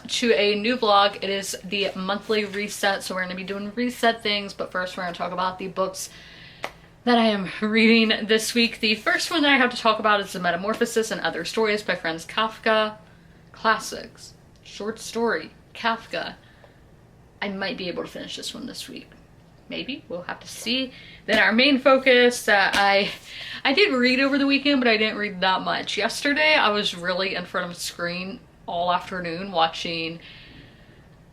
to a new vlog. It is the monthly reset, so we're going to be doing reset things, but first we're going to talk about the books that I am reading this week. The first one that I have to talk about is the Metamorphosis and Other Stories by Franz Kafka. Classics. Short story. Kafka. I might be able to finish this one this week. Maybe. We'll have to see. Then our main focus that I did read over the weekend, but I didn't read that much. Yesterday, I was really in front of a screen all afternoon watching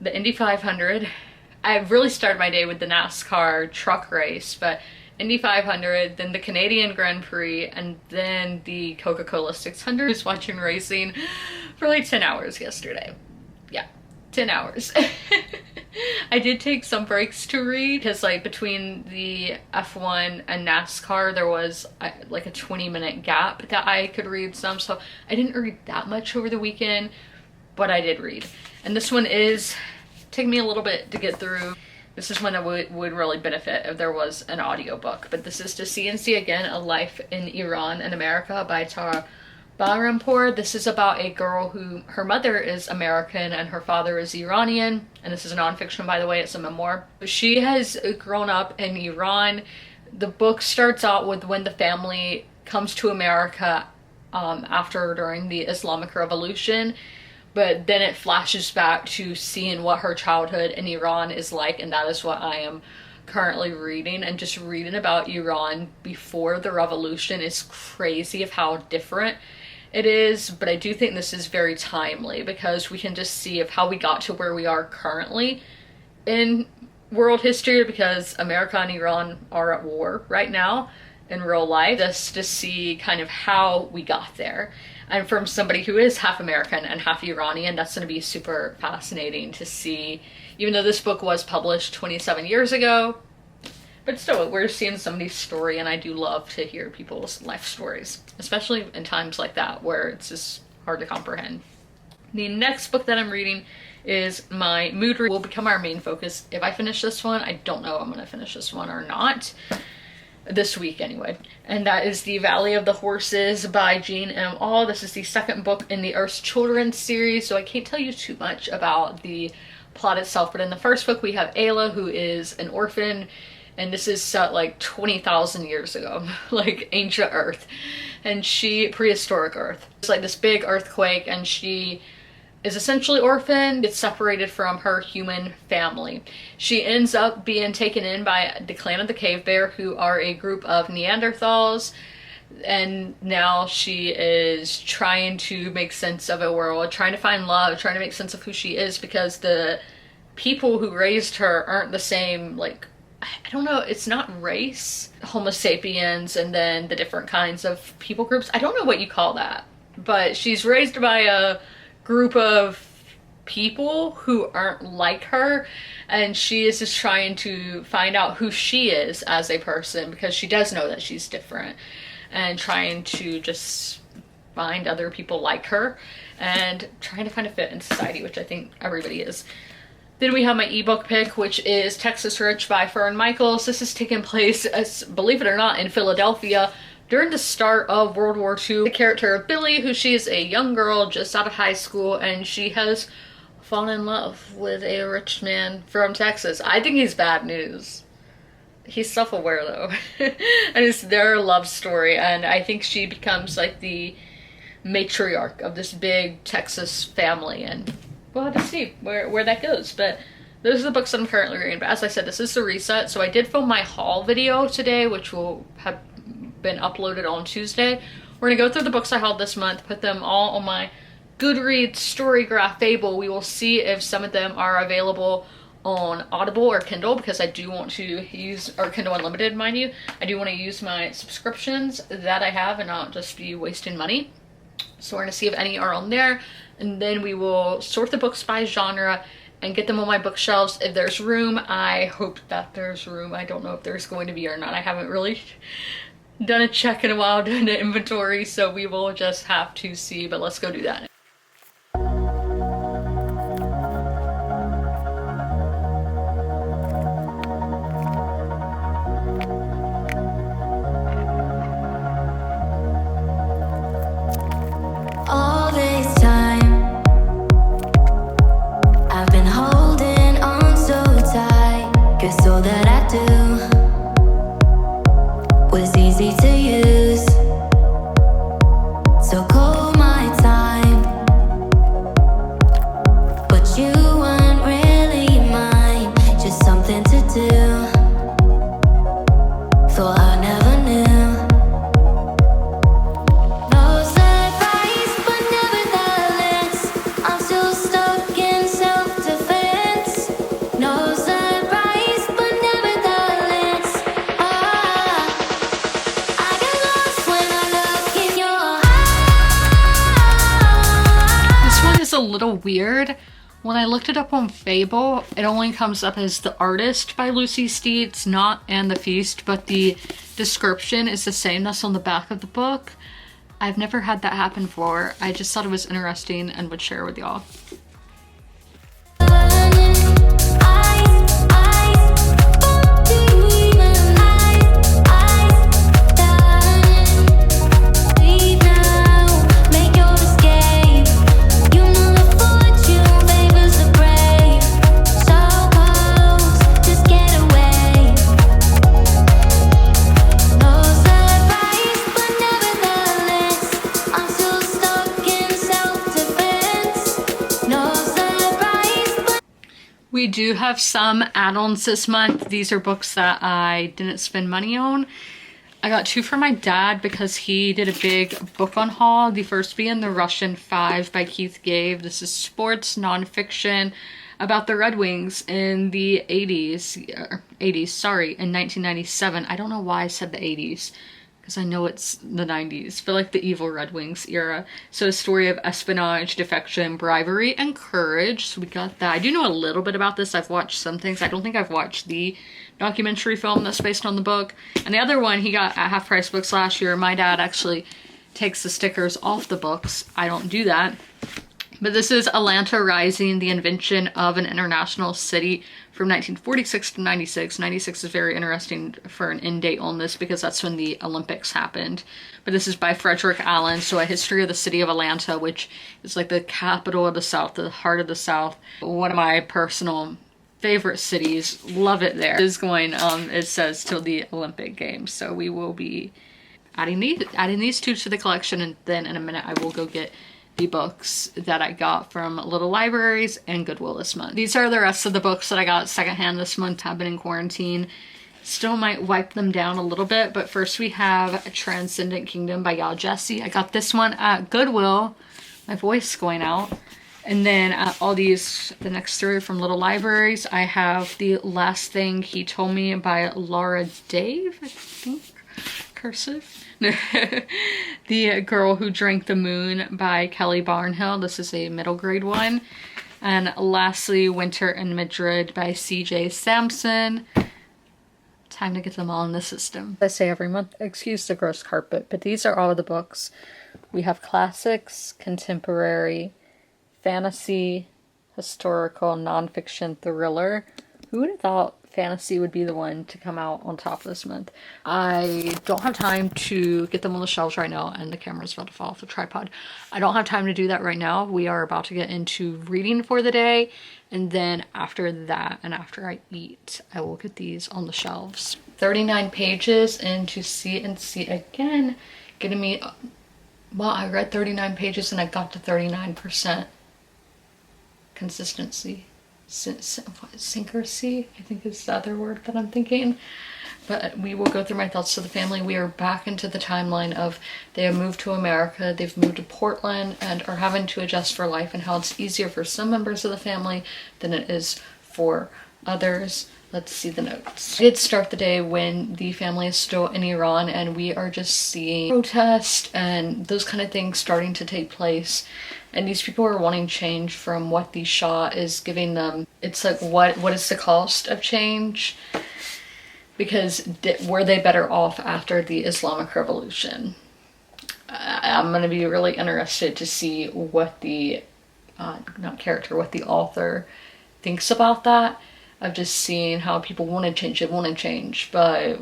the Indy 500. I really started my day with the NASCAR truck race, but Indy 500, then the Canadian Grand Prix, and then the Coca-Cola 600. I was watching racing for like 10 hours yesterday. Yeah, 10 hours. I did take some breaks to read because like between the F1 and NASCAR there was like a 20-minute gap that I could read some, so I didn't read that much over the weekend, but I did read. And this one is taking me a little bit to get through. This is one that would really benefit if there was an audiobook, but this is To See and See Again, A Life in Iran and America by Tara Bahrampour. This is about a girl who, her mother is American and her father is Iranian, and this is a nonfiction, by the way, it's a memoir. She has grown up in Iran. The book starts out with when the family comes to America during the Islamic Revolution, but then it flashes back to seeing what her childhood in Iran is like, and that is what I am currently reading. And just reading about Iran before the revolution is crazy of how different it is, but I do think this is very timely because we can just see of how we got to where we are currently in world history, because America and Iran are at war right now in real life, just to see kind of how we got there. And from somebody who is half American and half Iranian, that's going to be super fascinating to see, even though this book was published 27 years ago. But still, we're seeing somebody's story, and I do love to hear people's life stories, especially in times like that where it's just hard to comprehend. The next book that I'm reading is my mood read. Will become our main focus. If I finish this one, I don't know if I'm going to finish this one or not. This week anyway. And that is The Valley of the Horses by Jean M. Auel. This is the second book in the Earth's Children series, so I can't tell you too much about the plot itself. But in the first book we have Ayla, who is an orphan, and this is set like 20,000 years ago, like ancient Earth, and prehistoric Earth. It's like this big earthquake, and she is essentially orphaned, gets separated from her human family. She ends up being taken in by the clan of the Cave Bear, who are a group of Neanderthals, and now she is trying to make sense of a world, trying to find love, trying to make sense of who she is, because the people who raised her aren't the same, like, I don't know, it's not race, Homo sapiens, and then the different kinds of people groups. I don't know what you call that, but she's raised by a group of people who aren't like her, and she is just trying to find out who she is as a person, because she does know that she's different, and trying to just find other people like her and trying to find a fit in society, which I think everybody is. Then we have my ebook pick, which is Texas Rich by Fern Michaels. This is taking place, as, believe it or not, in Philadelphia during the start of World War II. The character of Billy, who she is a young girl just out of high school, and she has fallen in love with a rich man from Texas. I think he's bad news. He's self-aware though. And it's their love story, and I think she becomes like the matriarch of this big Texas family, and we'll have to see where that goes. But those are the books that I'm currently reading. But as I said, this is the reset. So I did film my haul video today, which will have been uploaded on Tuesday. We're gonna go through the books I hauled this month, put them all on my Goodreads, Storygraph, Fable. We will see if some of them are available on Audible or Kindle, because I do want to use, or Kindle Unlimited, mind you. I do want to use my subscriptions that I have and not just be wasting money. So we're gonna see if any are on there, and then we will sort the books by genre and get them on my bookshelves if there's room. I hope that there's room. I don't know if there's going to be or not. I haven't really done a check in a while, doing the inventory, so we will just have to see, but let's go do that. All this time little weird. When I looked it up on Fable, it only comes up as The Artist by Lucy Steeds, not And the Feast, but the description is the same that's on the back of the book. I've never had that happen before. I just thought it was interesting and would share with y'all. We do have some add-ons this month. These are books that I didn't spend money on. I got 2 for my dad because he did a big book on haul. The first being The Russian Five by Keith Gave. This is sports nonfiction about the Red Wings in the 80s, in 1997. I don't know why I said the 80s, because I know it's the 90s, but like the evil Red Wings era. So a story of espionage, defection, bribery, and courage. So we got that. I do know a little bit about this. I've watched some things. I don't think I've watched the documentary film that's based on the book. And the other one he got at Half Price Books last year. My dad actually takes the stickers off the books. I don't do that. But this is Atlanta Rising, the invention of an international city from 1946 to 96. 96 is very interesting for an end date on this because that's when the Olympics happened. But this is by Frederick Allen, so a history of the city of Atlanta, which is like the capital of the South, the heart of the South. One of my personal favorite cities. Love it there. It is going, it says, till the Olympic Games. So we will be adding these 2 to the collection, and then in a minute I will go get the books that I got from Little Libraries and Goodwill this month. These are the rest of the books that I got secondhand this month. I've been in quarantine. Still might wipe them down a little bit, but first we have Transcendent Kingdom by Yao Jesse. I got this one at Goodwill. My voice going out. And then all these, the next 3 are from Little Libraries. I have The Last Thing He Told Me by Laura Dave, I think. Cursive. The Girl Who Drank the Moon by Kelly Barnhill. This is a middle grade one. And lastly, Winter in Madrid by CJ Sampson. Time to get them all in the system. I say every month, excuse the gross carpet, but these are all of the books. We have classics, contemporary, fantasy, historical, nonfiction, thriller. Who would have thought fantasy would be the one to come out on top this month? I don't have time to get them on the shelves right now, and the camera's about to fall off the tripod. I don't have time to do that right now. We are about to get into reading for the day, and then after that, and after I eat, I will get these on the shelves. 39 pages into See and See Again, getting me, well, I read 39 pages and I got to 39% consistency. Syncrasy, I think is the other word that I'm thinking. But we will go through my thoughts to the family. We are back into the timeline of they have moved to America, they've moved to Portland, and are having to adjust for life, and how it's easier for some members of the family than it is for others. Let's see the notes. I did start the day when the family is still in Iran, and we are just seeing protests and those kind of things starting to take place. And these people are wanting change from what the Shah is giving them. It's like, what is the cost of change? Because were they better off after the Islamic Revolution? I'm going to be really interested to see what the, what the author thinks about that. Of just seeing how people want to change, but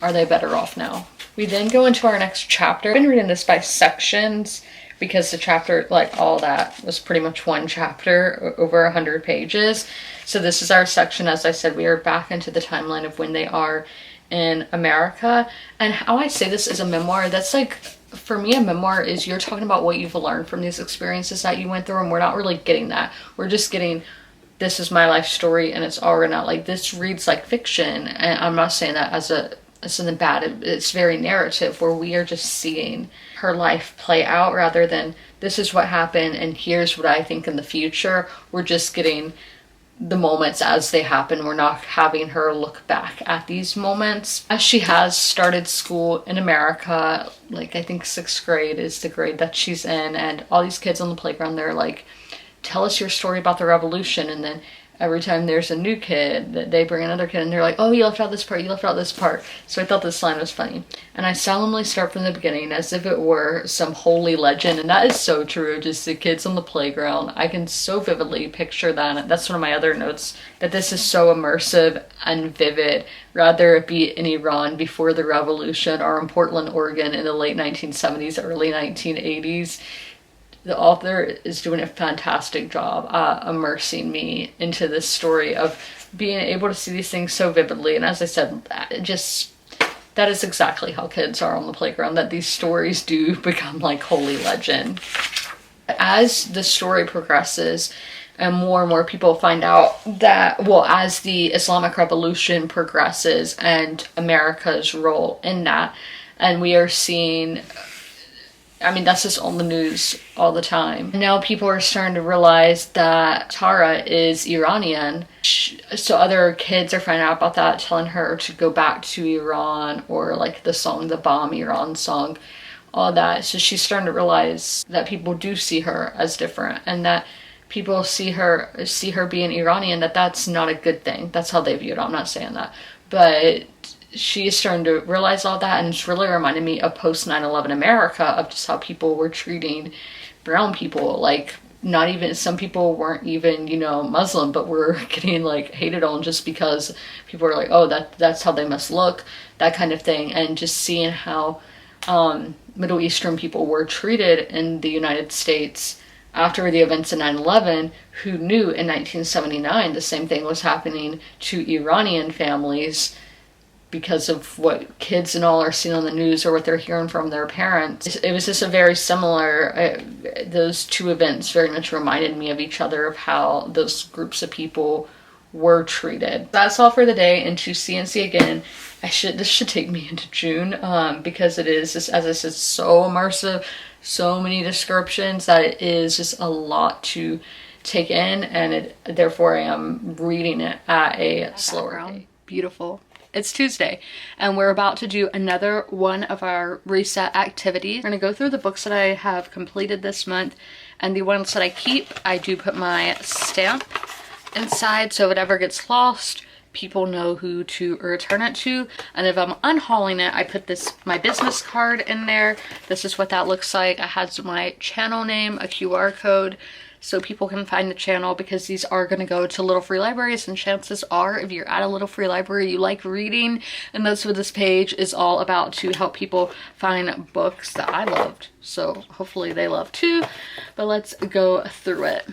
are they better off now? We then go into our next chapter. I've been reading this by sections because the chapter, like all that, was pretty much one chapter, over 100 pages. So this is our section. As I said, we are back into the timeline of when they are in America. And how I say this is a memoir, that's like, for me, a memoir is you're talking about what you've learned from these experiences that you went through, and we're not really getting that. We're just getting, this is my life story, and it's all written out. Like, this reads like fiction, and I'm not saying that as something bad. It's very narrative, where we are just seeing her life play out rather than this is what happened and here's what I think in the future. We're just getting the moments as they happen. We're not having her look back at these moments. As she has started school in America, like I think 6th grade is the grade that she's in, and all these kids on the playground, they're like tell us your story about the revolution. And then every time there's a new kid, they bring another kid and they're like, oh, you left out this part, you left out this part. So I thought this line was funny. And I solemnly start from the beginning as if it were some holy legend. And that is so true. Just the kids on the playground. I can so vividly picture that. That's one of my other notes, that this is so immersive and vivid. Rather it be in Iran before the revolution or in Portland, Oregon in the late 1970s, early 1980s. The author is doing a fantastic job immersing me into this story of being able to see these things so vividly. And as I said, that is exactly how kids are on the playground, that these stories do become like holy legend. As the story progresses and more people find out that, well, as the Islamic Revolution progresses and America's role in that, and we are seeing, I mean, that's just on the news all the time. Now people are starting to realize that Tara is Iranian. So other kids are finding out about that, telling her to go back to Iran, or like the song, the Bomb Iran song, all that. So she's starting to realize that people do see her as different, and that people see her being Iranian, that's not a good thing. That's how they view it. I'm not saying that. But she is starting to realize all that, and it's really reminded me of post 9/11 America, of just how people were treating brown people. Like, not even, some people weren't even, you know, Muslim, but were getting like hated on just because people were like, oh, that's how they must look, that kind of thing. And just seeing how Middle Eastern people were treated in the United States after the events of 9/11, who knew in 1979 the same thing was happening to Iranian families, because of what kids and all are seeing on the news or what they're hearing from their parents. It was just a very similar, those two events very much reminded me of each other, of how those groups of people were treated. That's all for the day. And to CNC again, this should take me into June, because it is just, as I said, so immersive, so many descriptions, that it is just a lot to take in, and therefore I am reading it at a slower rate. Beautiful. It's Tuesday, and we're about to do another one of our reset activities. We're going to go through the books that I have completed this month, and the ones that I keep, I do put my stamp inside, so if it ever gets lost, people know who to return it to. And if I'm unhauling it, I put my business card in there. This is what that looks like. I had my channel name, a QR code, so people can find the channel, because these are going to go to little free libraries, and chances are, if you're at a little free library, you like reading, and that's what this page is all about, to help people find books that I loved. So hopefully they love too, but let's go through it.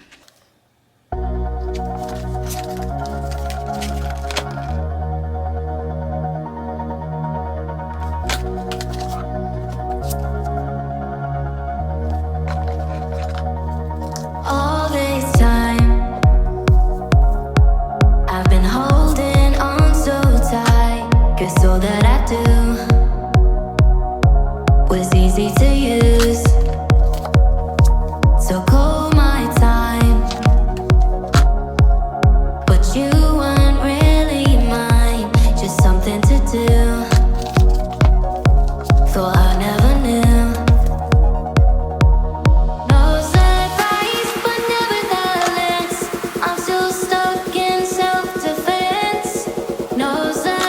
All that I do was easy to use, so call my time, but you weren't really mine, just something to do, thought I never knew. No surprise, but nevertheless, I'm still stuck in self-defense. No surprise.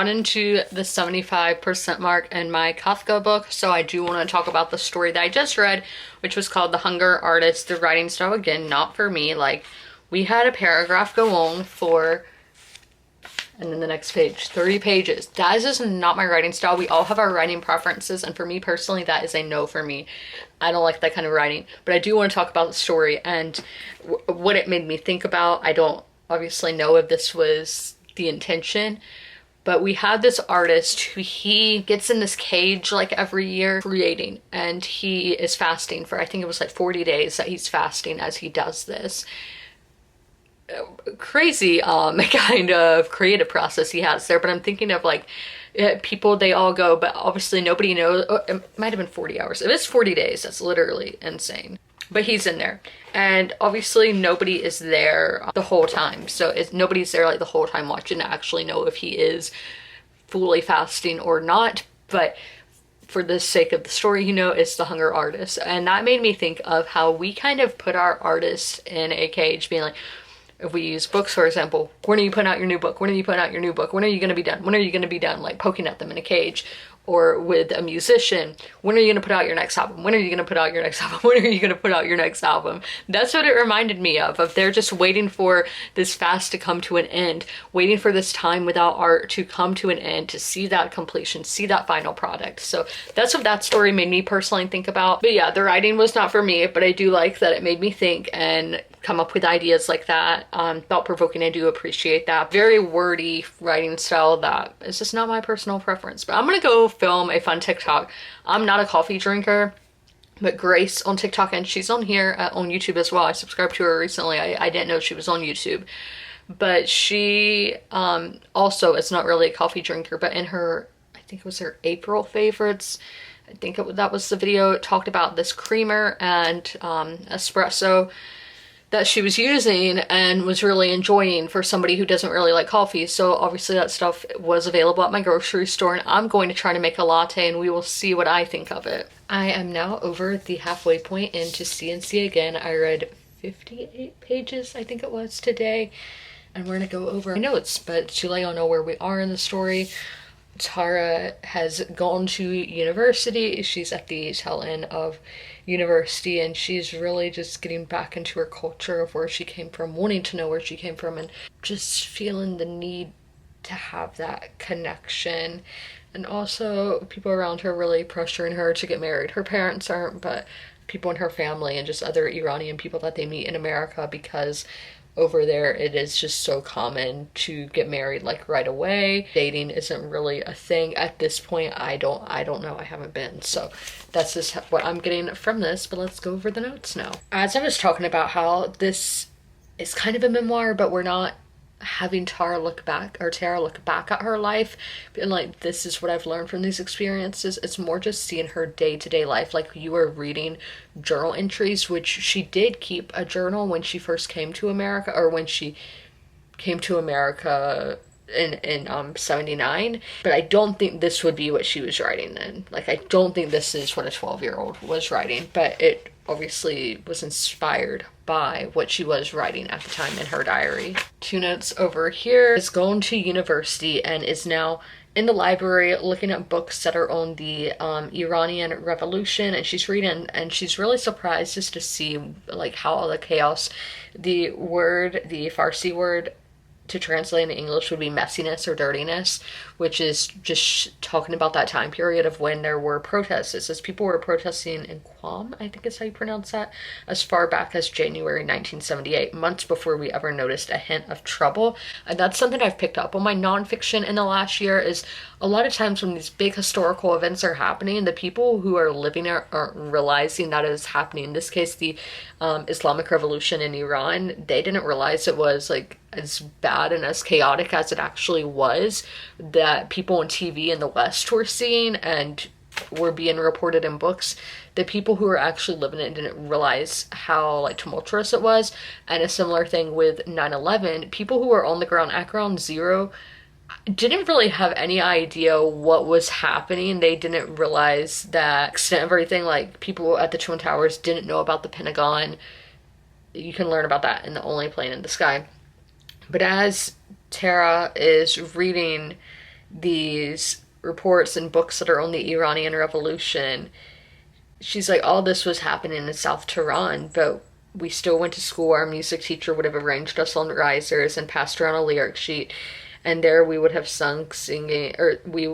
Into the 75% mark in my Kafka book, so I do want to talk about the story that I just read, which was called The Hunger Artist. The writing style, again, not for me. Like, we had a paragraph go on for and then the next page, 3 pages. That is just not my writing style. We all have our writing preferences, and for me personally, that is a no for me. I don't like that kind of writing, but I do want to talk about the story and what it made me think about. I don't obviously know if this was the intention, but we have this artist who he gets in this cage like every year creating, and he is fasting for, I think it was like 40 days that he's fasting as he does this. Crazy kind of creative process he has there, but I'm thinking of like people, they all go, but obviously nobody knows. Oh, it might have been 40 hours. If it's 40 days, that's literally insane. But he's in there, and obviously nobody is there the whole time, so nobody's there like the whole time watching to actually know if he is fully fasting or not. But for the sake of the story, you know, it's the hunger artist, and that made me think of how we kind of put our artists in a cage, being like, if we use books, for example, when are you putting out your new book? When are you putting out your new book? When are you going to be done? When are you going to be done? Like poking at them in a cage. Or with a musician, when are you going to put out your next album? When are you going to put out your next album? When are you going to put out your next album? That's what it reminded me of they're just waiting for this fast to come to an end, waiting for this time without art to come to an end, to see that completion, see that final product. So that's what that story made me personally think about. But yeah, the writing was not for me, but I do like that it made me think and come up with ideas like that. Thought-provoking, I do appreciate that. Very wordy writing style that is just not my personal preference. But I'm gonna go film a fun TikTok. I'm not a coffee drinker, but Grace on TikTok, and she's on here on YouTube as well. I subscribed to her recently. I didn't know she was on YouTube. But she also is not really a coffee drinker, but in her, I think it was her April favorites, I think that was the video, it talked about this creamer and espresso that she was using and was really enjoying for somebody who doesn't really like coffee. So obviously that stuff was available at my grocery store, and I'm going to try to make a latte, and we will see what I think of it. I am now over the halfway point into C&C again. I read 58 pages, I think it was, today, and we're gonna go over my notes, but to let y'all know where we are in the story, Tara has gone to university. She's at the tail end of university, and she's really just getting back into her culture of where she came from, wanting to know where she came from, and just feeling the need to have that connection. And also people around her really pressuring her to get married. Her parents aren't, but people in her family and just other Iranian people that they meet in America, because over there it is just so common to get married like right away. Dating isn't really a thing at this point. I don't know, I haven't been, so that's just what I'm getting from this. But let's go over the notes now. As I was talking about how this is kind of a memoir, but we're not having Tara look back at her life and like, this is what I've learned from these experiences. It's more just seeing her day-to-day life, like you are reading journal entries, which she did keep a journal when she first came to America, or when she came to America in 79, but I don't think this would be what she was writing then. Like, I don't think this is what a 12-year-old was writing, but it obviously was inspired by what she was writing at the time in her diary. 2 notes over here. Is going to university and is now in the library looking at books that are on the Iranian Revolution, and she's reading, and she's really surprised just to see like how all the chaos, the Farsi word to translate in English would be messiness or dirtiness, which is just talking about that time period of when there were protests. It says people were protesting in Qom, I think is how you pronounce that, as far back as January 1978, months before we ever noticed a hint of trouble. And that's something I've picked up on my nonfiction in the last year, is a lot of times when these big historical events are happening, the people who are living there aren't realizing that it is happening. In this case, the Islamic Revolution in Iran, they didn't realize it was like as bad and as chaotic as it actually was, that people on TV in the West were seeing and were being reported in books. The people who were actually living it didn't realize how like tumultuous it was. And a similar thing with 9/11, people who were on the ground at ground zero didn't really have any idea what was happening. They didn't realize the extent of everything. Like, people at the Twin Towers didn't know about the Pentagon. You can learn about that in The Only Plane in the Sky. But as Tara is reading these reports and books that are on the Iranian Revolution, she's like, all this was happening in South Tehran, but we still went to school. Our music teacher would have arranged us on risers and passed around a lyric sheet. and there we would have sung singing, or we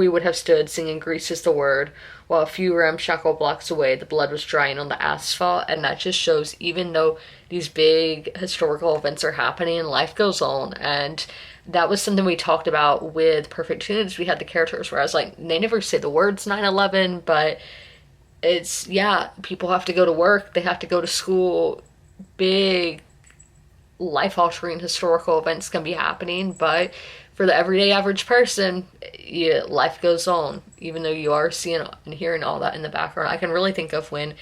would have stood singing Greece is the word, while a few ramshackle blocks away the blood was drying on the asphalt. And that just shows, even though these big historical events are happening, life goes on. And that was something we talked about with Perfect Tunes. We had the characters where I was like, they never say the words 9/11, but it's, yeah, people have to go to work, they have to go to school, big life-altering historical events can be happening, but for the everyday average person, life goes on, even though you are seeing and hearing all that in the background. I can really think of when I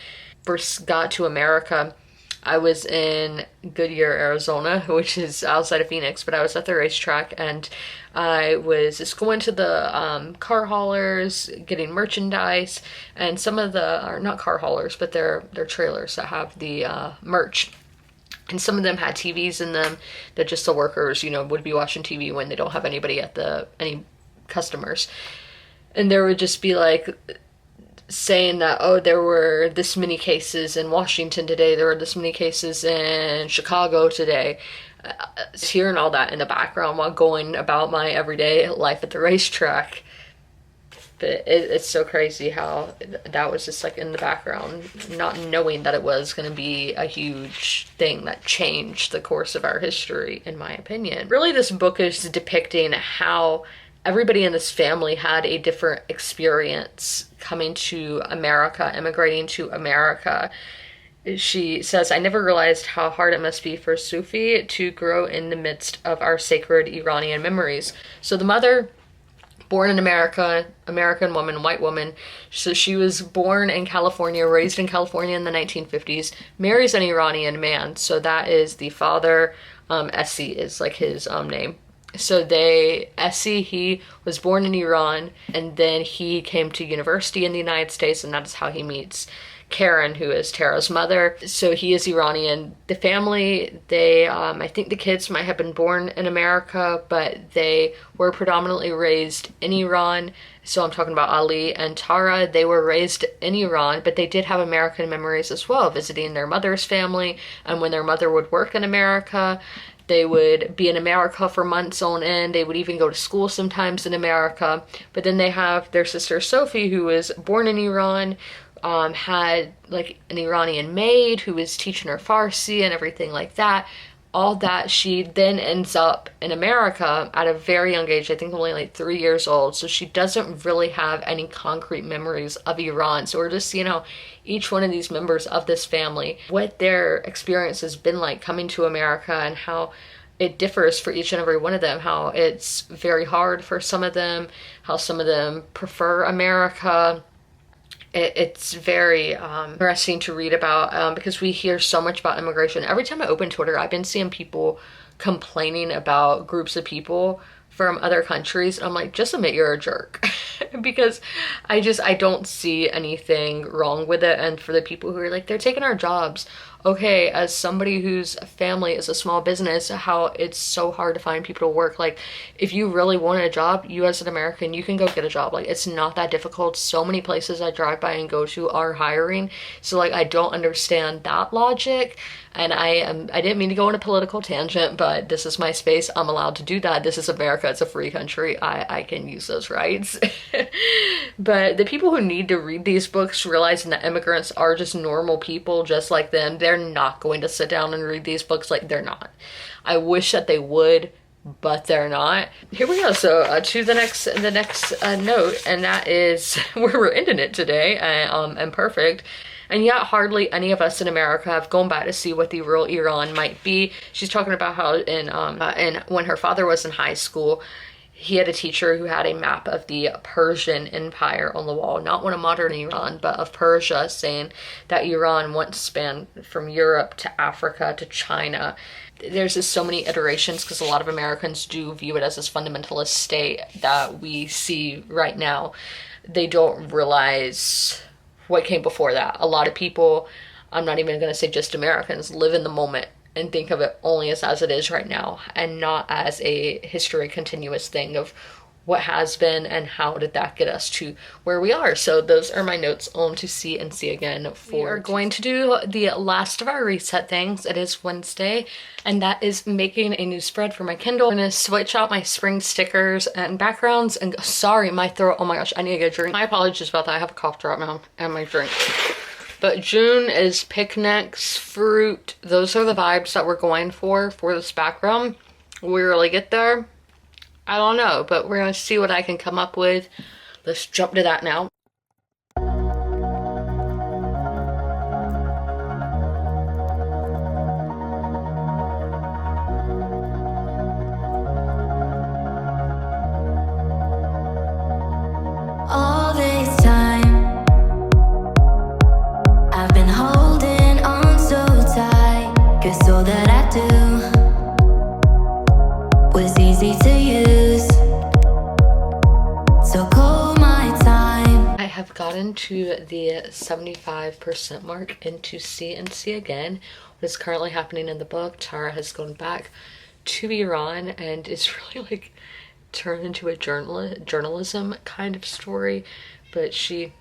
first got to America. I was in Goodyear, Arizona, which is outside of Phoenix, but I was at the racetrack, and I was just going to the car haulers, getting merchandise, and some of the, are not car haulers, but they're trailers that have the merch. And some of them had TVs in them that just the workers, would be watching TV when they don't have anybody at any customers. And there would just be like saying that, oh, there were this many cases in Washington today, there were this many cases in Chicago today. Hearing all that in the background while going about my everyday life at the racetrack. But it's so crazy how that was just like in the background, not knowing that it was going to be a huge thing that changed the course of our history, in my opinion. Really, this book is depicting how everybody in this family had a different experience coming to America, immigrating to America. She says, I never realized how hard it must be for Sufi to grow in the midst of our sacred Iranian memories. So the mother, born in America, American woman, white woman. So she was born in California, raised in California in the 1950s, marries an Iranian man. So that is the father. Izzy is like his name. So Izzy, he was born in Iran, and then he came to university in the United States, and that is how he meets Karen, who is Tara's mother. So he is Iranian. The family, I think the kids might have been born in America, but they were predominantly raised in Iran. So I'm talking about Ali and Tara. They were raised in Iran, but they did have American memories as well, visiting their mother's family. And when their mother would work in America, they would be in America for months on end. They would even go to school sometimes in America. But then they have their sister Sophie, who was born in Iran, had like an Iranian maid who was teaching her Farsi and everything like that. All that, she then ends up in America at a very young age, I think only like 3 years old. So she doesn't really have any concrete memories of Iran. So we're just seeing how each one of these members of this family, what their experience has been like coming to America, and how it differs for each and every one of them, how it's very hard for some of them, how some of them prefer America. It's very interesting to read about because we hear so much about immigration. Every time I open Twitter, I've been seeing people complaining about groups of people from other countries. And I'm like, just admit you're a jerk. Because I don't see anything wrong with it. And for the people who are like, they're taking our jobs. Okay, as somebody whose family is a small business, how it's so hard to find people to work. Like, if you really want a job, you as an American, you can go get a job. Like, it's not that difficult. So many places I drive by and go to are hiring. So like, I don't understand that logic. And I didn't mean to go on a political tangent, but this is my space. I'm allowed to do that. This is America. It's a free country. I can use those rights. But the people who need to read these books, realizing that immigrants are just normal people just like them, they're not going to sit down and read these books. Like, they're not. I wish that they would, but they're not. Here we go. So to the next note, and that is where we're ending it today. And perfect. And yet hardly any of us in America have gone back to see what the real Iran might be. She's talking about how in when her father was in high school, he had a teacher who had a map of the Persian Empire on the wall, not one of modern Iran, but of Persia, saying that Iran once spanned from Europe to Africa to China. There's just so many iterations because a lot of Americans do view it as this fundamentalist state that we see right now. They don't realize what came before that. A lot of people, I'm not even going to say just Americans, live in the moment and think of it only as it is right now, and not as a history continuous thing of what has been, and how did that get us to where we are. So those are my notes on to see and see again. We are going to do the last of our reset things. It is Wednesday, and that is making a new spread for my Kindle. I'm gonna switch out my spring stickers and backgrounds, and sorry, my throat, oh my gosh, I need to get a drink. My apologies about that. I have a cough drop now and my drink. But June is picnics, fruit. Those are the vibes that we're going for this background. Will we really get there? I don't know, but we're gonna see what I can come up with. Let's jump to that now. All this time, I've been holding on so tight, 'cause all that I do was easy to use. So call my time. I have gotten to the 75% mark into See and See Again. What is currently happening in the book, Tara has gone back to Iran and is really like turned into a journalism kind of story, but she,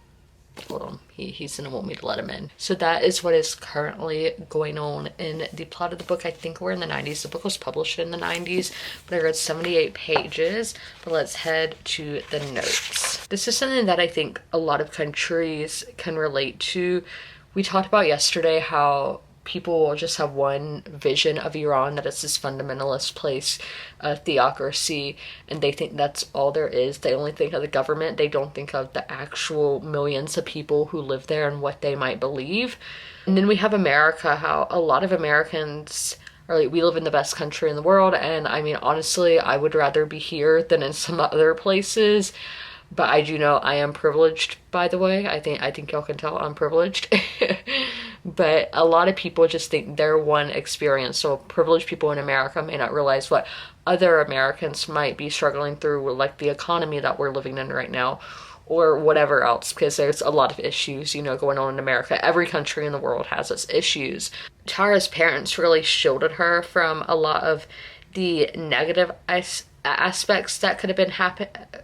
hold on, he's gonna want me to let him in. So that is what is currently going on in the plot of the book. I think we're in the 90s. The book was published in the 90s, but I read 78 pages. But let's head to the notes. This is something that I think a lot of countries can relate to. We talked about yesterday how people will just have one vision of Iran, that it's this fundamentalist place, a theocracy, and they think that's all there is. They only think of the government. They don't think of the actual millions of people who live there and what they might believe. And then we have America, how a lot of Americans are like, we live in the best country in the world, and I mean, honestly, I would rather be here than in some other places. But I do know I am privileged, by the way. I think y'all can tell I'm privileged. But a lot of people just think their one experience. So privileged people in America may not realize what other Americans might be struggling through, like the economy that we're living in right now, or whatever else, because there's a lot of issues, you know, going on in America. Every country in the world has its issues. Tara's parents really shielded her from a lot of the negative aspects that could have been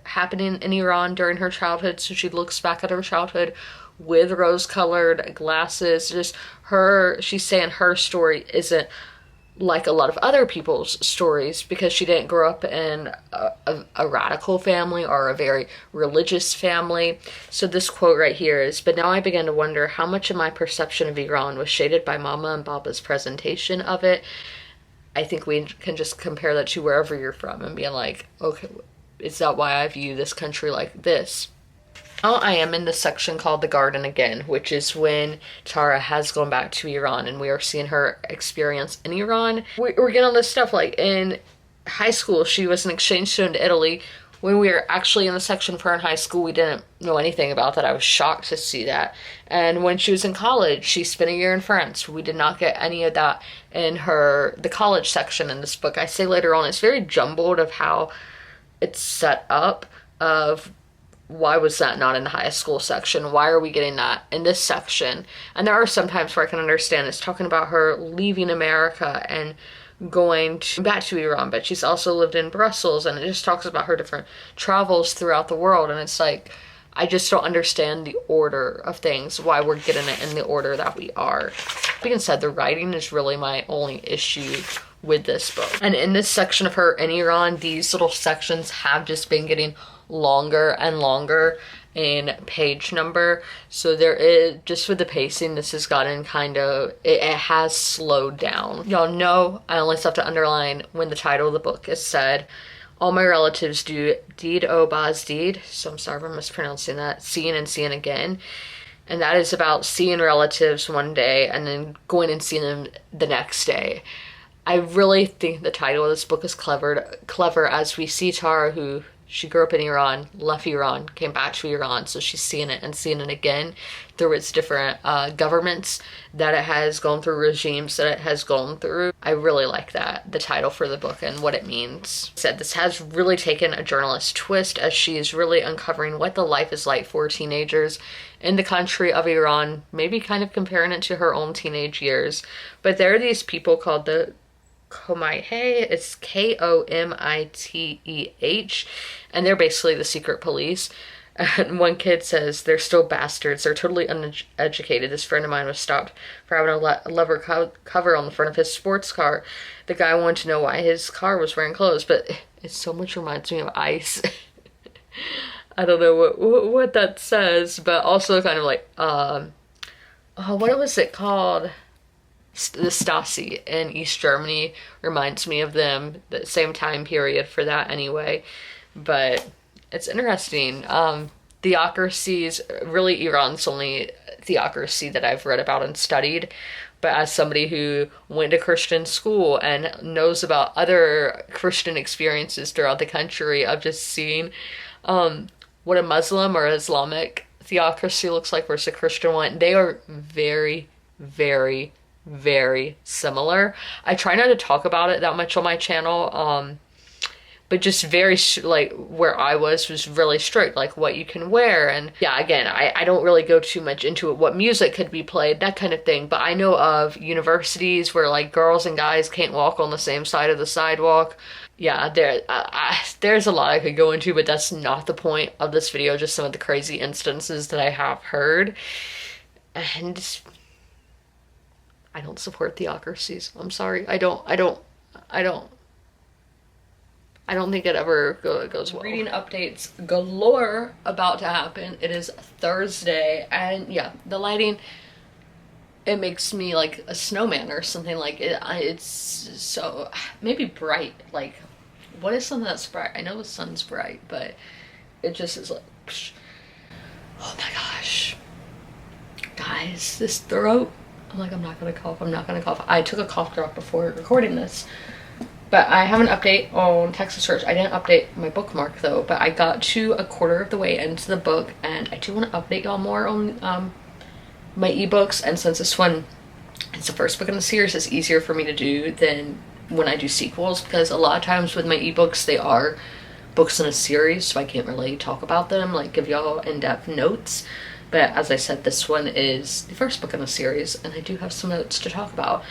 happening in Iran during her childhood. So she looks back at her childhood with rose-colored glasses. Just she's saying her story isn't like a lot of other people's stories, because she didn't grow up in a radical family or a very religious family. So this quote right here is, "But now I began to wonder how much of my perception of Iran was shaded by Mama and Baba's presentation of it." I think we can just compare that to wherever you're from and being like, okay, is that why I view this country like this? Now I am in the section called The Garden Again, which is when Tara has gone back to Iran and we are seeing her experience in Iran. We're getting all this stuff, like in high school, she was an exchange student to Italy. When we were actually in the section for her in high school, we didn't know anything about that. I was shocked to see that. And when she was in college, she spent a year in France. We did not get any of that in the college section in this book. I say later on, it's very jumbled of how it's set up, of why was that not in the high school section? Why are we getting that in this section? And there are some times where I can understand it's talking about her leaving America and going back to Iran, but she's also lived in Brussels, and it just talks about her different travels throughout the world. And it's like, I just don't understand the order of things, why we're getting it in the order that we are. Being said, the writing is really my only issue with this book. And in this section of her in Iran, these little sections have just been getting longer and longer in page number. So there is, just with the pacing, this has gotten kind of, it has slowed down. Y'all know I only have to underline when the title of the book is said. All my relatives do deed o baz deed, so I'm sorry if I'm mispronouncing that, seeing and seeing again. And that is about seeing relatives one day and then going and seeing them the next day. I really think the title of this book is clever as we see Tara, who she grew up in Iran, left Iran, came back to Iran, so she's seeing it and seeing it again through its different governments that it has gone through, regimes that it has gone through. I really like that, the title for the book and what it means. Said this has really taken a journalist twist, as she is really uncovering what the life is like for teenagers in the country of Iran, maybe kind of comparing it to her own teenage years. But there are these people called the Komite. It's Komiteh, and they're basically the secret police. And one kid says, they're still bastards. They're totally uneducated. This friend of mine was stopped for having a leather cover on the front of his sports car. The guy wanted to know why his car was wearing clothes, but it so much reminds me of Ice. I don't know what that says, but also kind of like, what was it called? The Stasi in East Germany reminds me of them, the same time period for that anyway. But it's interesting. Theocracies, really Iran's only theocracy that I've read about and studied. But as somebody who went to Christian school and knows about other Christian experiences throughout the country, I've just seen what a Muslim or Islamic theocracy looks like versus a Christian one. They are very, very, very similar. I try not to talk about it that much on my channel, but just very, like, where I was really strict, like what you can wear. And yeah, again, I don't really go too much into it, what music could be played, that kind of thing. But I know of universities where like girls and guys can't walk on the same side of the sidewalk. Yeah, there's a lot I could go into, but that's not the point of this video, just some of the crazy instances that I have heard. And I don't support theocracies. I'm sorry. I don't think it ever goes well. Reading updates galore about to happen. It is Thursday, and yeah, the lighting, it makes me like a snowman or something. Like it's so maybe bright. Like, what is something that's bright? I know the sun's bright, but it just is like, psh. Oh my gosh, guys, this throat. I'm like, I'm not gonna cough. I'm not gonna cough. I took a cough drop before recording this. But I have an update on Texas Church. I didn't update my bookmark though, but I got to a quarter of the way into the book, and I do want to update y'all more on my ebooks. And since this one is the first book in the series, it's easier for me to do than when I do sequels, because a lot of times with my ebooks, they are books in a series, so I can't really talk about them, like give y'all in-depth notes. But as I said, this one is the first book in the series, and I do have some notes to talk about.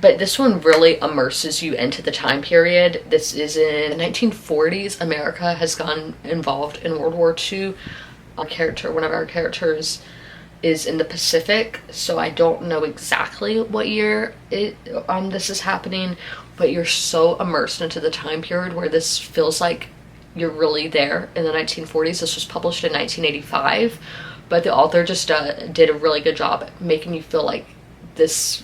But this one really immerses you into the time period. This is in the 1940s. America has gotten involved in World War II. One of our characters is in the Pacific, so I don't know exactly what year this is happening, but you're so immersed into the time period where this feels like you're really there in the 1940s. This was published in 1985, but the author just did a really good job making you feel like this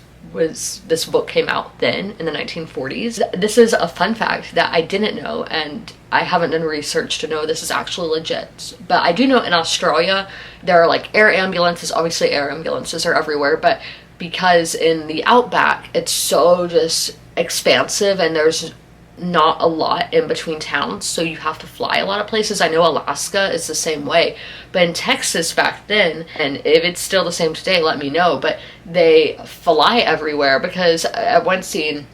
book came out then in the 1940s. This is a fun fact that I didn't know, and I haven't done research to know this is actually legit. But I do know in Australia there are like air ambulances. Obviously air ambulances are everywhere, but because in the outback it's so just expansive and there's not a lot in between towns, so you have to fly a lot of places. I know Alaska is the same way, but in Texas back then, and if it's still the same today, let me know, but they fly everywhere. Because at one scene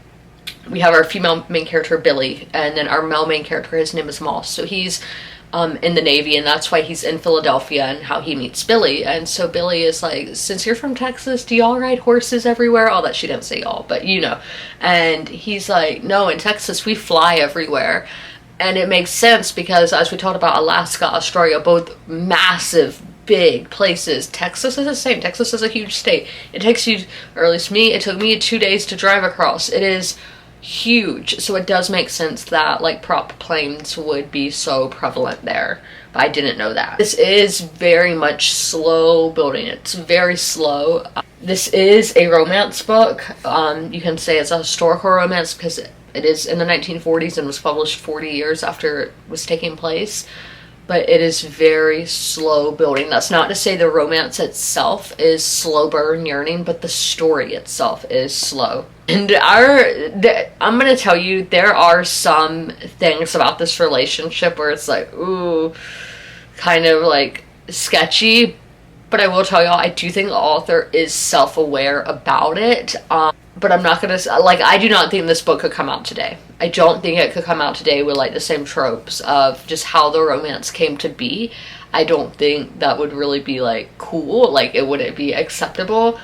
we have our female main character Billy, and then our male main character, his name is Moss, so he's in the Navy, and that's why he's in Philadelphia and how he meets Billy. And so Billy is like, since you're from Texas, do y'all ride horses everywhere? All that, she didn't say y'all, but you know. And he's like, no, in Texas we fly everywhere. And it makes sense because as we talked about Alaska, Australia, both massive, big places. Texas is the same. Texas is a huge state. It takes you, or at least me, it took me 2 days to drive across. It is huge, so it does make sense that like prop planes would be so prevalent there, but I didn't know that. This is very much slow building. It's very slow. This is a romance book. You can say it's a historical romance because it is in the 1940s and was published 40 years after it was taking place, but it is very slow building. That's not to say the romance itself is slow burn yearning, but the story itself is slow. And I'm gonna tell you, there are some things about this relationship where it's like, ooh, kind of like sketchy, but I will tell y'all, I do think the author is self-aware about it. But I'm not gonna, like, I do not think this book could come out today. I don't think it could come out today with like the same tropes of just how the romance came to be. I don't think that would really be like cool, like it wouldn't be acceptable.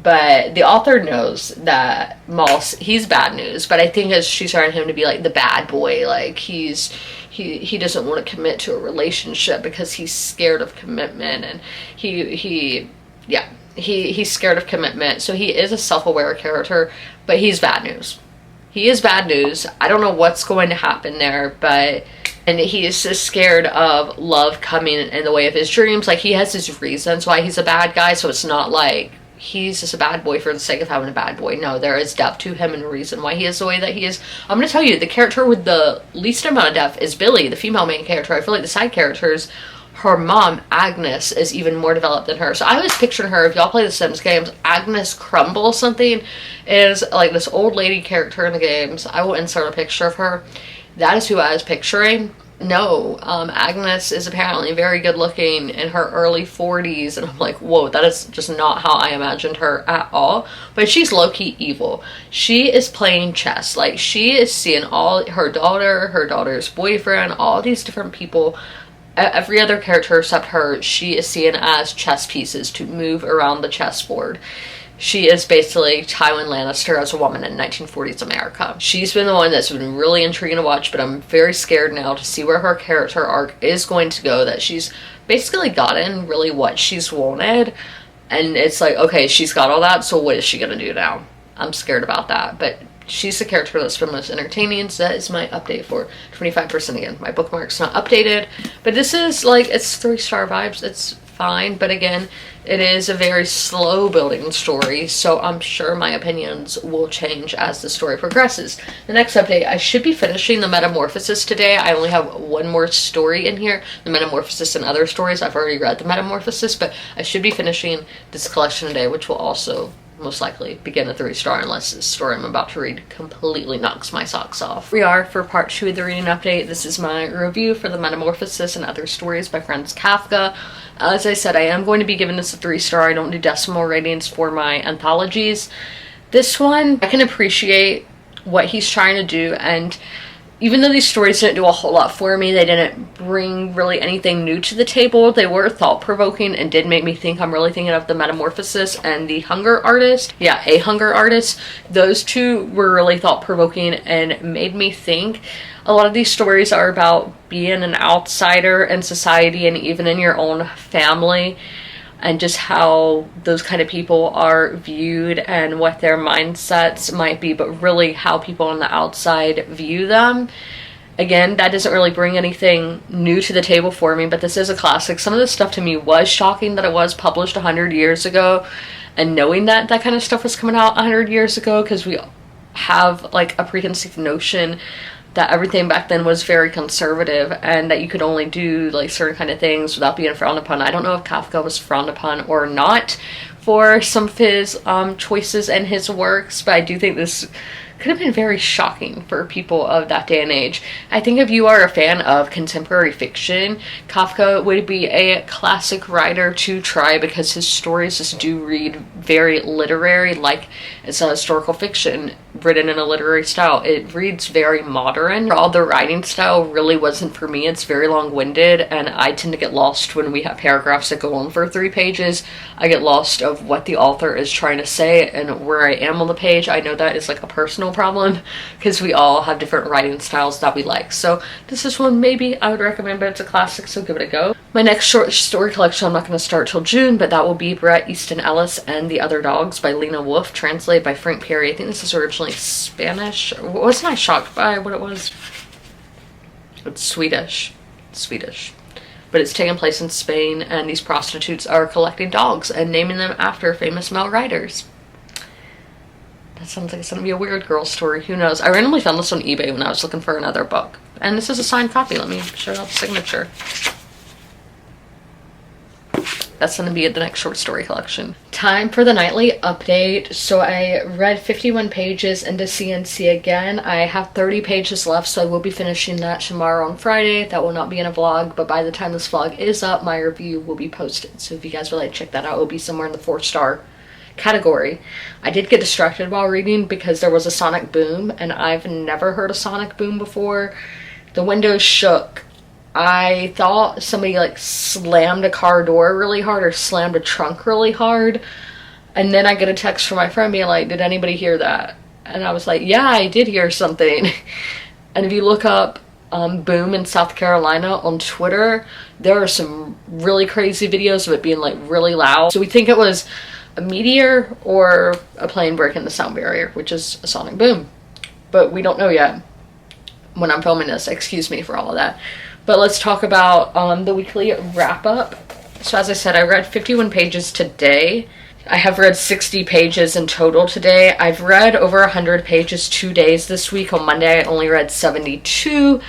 But the author knows that Moss, he's bad news, but I think as she's trying him to be like the bad boy, like he doesn't want to commit to a relationship because he's scared of commitment, and he's scared of commitment. So he is a self-aware character, but he's bad news. He is bad news. I don't know what's going to happen there, and he is just scared of love coming in the way of his dreams. Like, he has his reasons why he's a bad guy, so it's not like he's just a bad boy for the sake of having a bad boy. No, there is depth to him and a reason why he is the way that he is. I'm going to tell you, the character with the least amount of depth is Billy, the female main character. I feel like the side characters, her mom, Agnes, is even more developed than her. So I was picturing her, if y'all play the Sims games, Agnes Crumble something is like this old lady character in the games. I will insert a picture of her. That is who I was picturing. No, Agnes is apparently very good looking in her early 40s, and I'm like, whoa, that is just not how I imagined her at all. But she's low-key evil. She is playing chess. Like, she is seeing all her daughter, her daughter's boyfriend, all these different people, every other character except her, she is seeing as chess pieces to move around the chessboard. She is basically Tywin Lannister as a woman in 1940s America. She's been the one that's been really intriguing to watch, but I'm very scared now to see where her character arc is going to go, that she's basically gotten really what she's wanted, and it's like, okay, she's got all that, so what is she gonna do now? I'm scared about that, but she's the character that's been most entertaining, so that is my update for 25%. Again, my bookmark's not updated, but this is like, it's 3-star vibes, it's fine, but again, it is a very slow building story, so I'm sure my opinions will change as the story progresses. The next update, I should be finishing the Metamorphosis today. I only have one more story in here, the Metamorphosis and other stories. I've already read the Metamorphosis, but I should be finishing this collection today, which will also most likely begin a 3-star unless this story I'm about to read completely knocks my socks off. We are for part 2 of the reading update. This is my review for the Metamorphosis and Other Stories by Franz Kafka. As I said, I am going to be giving this a 3-star. I don't do decimal ratings for my anthologies. This one, I can appreciate what he's trying to do, and even though these stories didn't do a whole lot for me, they didn't bring really anything new to the table, they were thought-provoking and did make me think. I'm really thinking of the Metamorphosis and the Hunger Artist. Yeah, A Hunger Artist. Those two were really thought-provoking and made me think. A lot of these stories are about being an outsider in society and even in your own family, and just how those kind of people are viewed and what their mindsets might be, but really how people on the outside view them. Again, that doesn't really bring anything new to the table for me, but this is a classic. Some of this stuff to me was shocking that it was published 100 years ago, and knowing that that kind of stuff was coming out 100 years ago, because we have like a preconceived notion that everything back then was very conservative and that you could only do like certain kind of things without being frowned upon. I don't know if Kafka was frowned upon or not for some of his choices in his works, but I do think this could have been very shocking for people of that day and age. I think if you are a fan of contemporary fiction, Kafka would be a classic writer to try, because his stories just do read very literary, like it's a historical fiction written in a literary style. It reads very modern. All the writing style really wasn't for me. It's very long-winded, and I tend to get lost when we have paragraphs that go on for 3 pages. I get lost of what the author is trying to say and where I am on the page. I know that is like a personal problem, because we all have different writing styles that we like. So this is one maybe I would recommend, but it's a classic, so give it a go. My next short story collection I'm not going to start till June, but that will be Bret Easton Ellis and the Other Dogs by Lena Wolf, translated by Frank Perry. I think this is originally Spanish. Wasn't I shocked by what it was? It's Swedish. But it's taking place in Spain, and these prostitutes are collecting dogs and naming them after famous male writers. That sounds like it's going to be a weird girl story. Who knows? I randomly found this on eBay when I was looking for another book. And this is a signed copy. Let me show you the signature. That's going to be the next short story collection. Time for the nightly update. So I read 51 pages into CNC again. I have 30 pages left, so I will be finishing that tomorrow on Friday. That will not be in a vlog, but by the time this vlog is up, my review will be posted. So if you guys would like to check that out, it will be somewhere in the 4-star category. I did get distracted while reading because there was a sonic boom, and I've never heard a sonic boom before. The windows shook. I thought somebody like slammed a car door really hard or slammed a trunk really hard. And then I get a text from my friend being like, did anybody hear that? And I was like, yeah, I did hear something. And if you look up Boom in South Carolina on Twitter, there are some really crazy videos of it being like really loud. So we think it was a meteor or a plane breaking the sound barrier, which is a sonic boom. But we don't know yet when I'm filming this. Excuse me for all of that. But let's talk about the weekly wrap up. So as I said, I read 51 pages today. I have read 60 pages in total today. I've read over 100 pages 2 days this week. On Monday, I only read 72.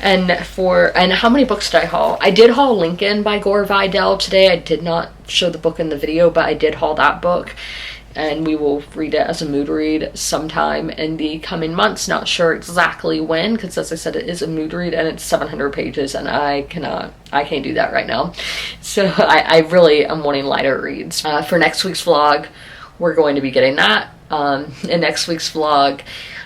And how many books did I haul? I did haul Lincoln by Gore Vidal today. I did not show the book in the video, but I did haul that book. And we will read it as a mood read sometime in the coming months. Not sure exactly when, because as I said, it is a mood read and it's 700 pages and I can't do that right now. So I really am wanting lighter reads. For next week's vlog, we're going to be getting that. In next week's vlog,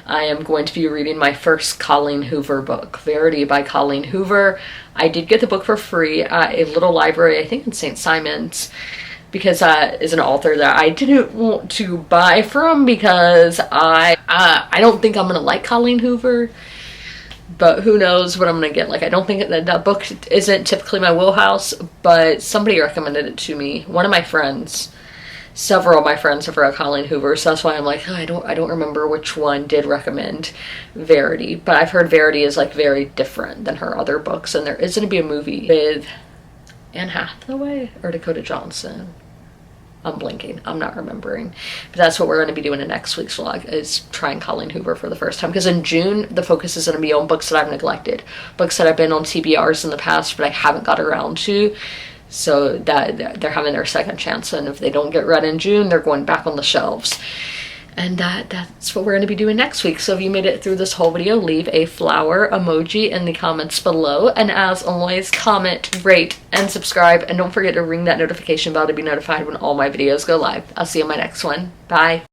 I am going to be reading my first Colleen Hoover book, Verity by Colleen Hoover. I did get the book for free at a little library, I think in St. Simon's, because that is an author that I didn't want to buy from because I don't think I'm gonna like Colleen Hoover, but who knows what I'm gonna get. Like, I don't think that book isn't typically my wheelhouse, but somebody recommended it to me. One of my friends, several of my friends have read Colleen Hoover, so that's why I'm like, oh, I don't remember which one did recommend Verity, but I've heard Verity is like very different than her other books, and there is gonna be a movie with Anne Hathaway or Dakota Johnson. I'm blinking. I'm not remembering. But that's what we're going to be doing in next week's vlog, is trying Colleen Hoover for the first time. Because in June, the focus is going to be on books that I've neglected. Books that I've been on TBRs in the past, but I haven't got around to. So that they're having their second chance. And if they don't get read in June, they're going back on the shelves. And that's what we're going to be doing next week. So if you made it through this whole video, leave a flower emoji in the comments below. And as always, comment, rate, and subscribe. And don't forget to ring that notification bell to be notified when all my videos go live. I'll see you in my next one. Bye.